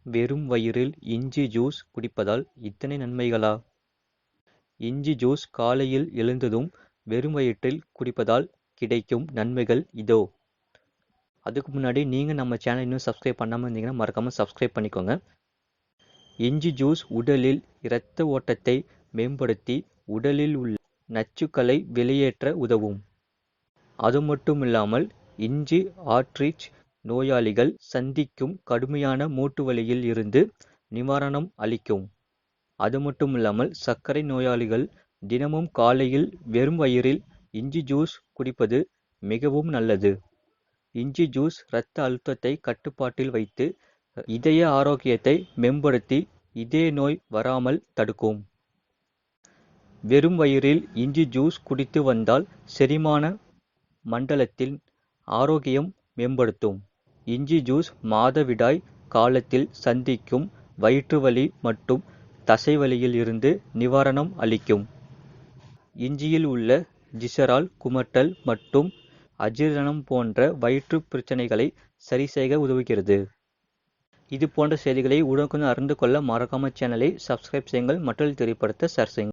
வெறும் வயிறில் இஞ்சி ஜூஸ் குடிப்பதால் இத்தனை நன்மைகளா? இஞ்சி ஜூஸ் காலையில் எழுந்ததும் வெறும் வயிற்றில் குடிப்பதால் கிடைக்கும் நன்மைகள் இதோ. அதுக்கு முன்னாடி நீங்கள் நம்ம சேனல் இன்னும் சப்ஸ்கிரைப் பண்ணாமல் இருந்தீங்கன்னா மறக்காமல் சப்ஸ்கிரைப் பண்ணிக்கோங்க. இஞ்சி ஜூஸ் உடலில் இரத்த ஓட்டத்தை மேம்படுத்தி உடலில் உள்ள நச்சுக்களை வெளியேற்ற உதவும். அது மட்டும் இல்லாமல் இஞ்சி ஆர்த்ரிட்டிஸ் நோயாளிகள் சந்திக்கும் கடுமையான மூட்டு வலியில் இருந்து நிவாரணம் அளிக்கும். அது மட்டும் இல்லாமல் சர்க்கரை நோயாளிகள் தினமும் காலையில் வெறும் வயிறில் இஞ்சி ஜூஸ் குடிப்பது மிகவும் நல்லது. இஞ்சி ஜூஸ் இரத்த அழுத்தத்தை கட்டுப்பாட்டில் வைத்து இதய ஆரோக்கியத்தை மேம்படுத்தி இதய நோய் வராமல் தடுக்கும். வெறும் வயிறில் இஞ்சி ஜூஸ் குடித்து வந்தால் செரிமான மண்டலத்தின் ஆரோக்கியம் மேம்படுத்தும். இஞ்சி ஜூஸ் மாதவிடாய் காலத்தில் சந்திக்கும் வயிற்று வலி மற்றும் தசைவலியில் இருந்து நிவாரணம் அளிக்கும். இஞ்சியில் உள்ள கிளிசரால் குமட்டல் மற்றும் அஜீரணம் போன்ற வயிற்று பிரச்சனைகளை சரி செய்ய உதவுகிறது. இது போன்ற செய்திகளை உடனுக்குடன் அறிந்து கொள்ள மறக்காம சேனலை சப்ஸ்கிரைப் செய்யுங்கள். மற்றொரு திரைப்படத்தை ஷேர் செய்யுங்கள்.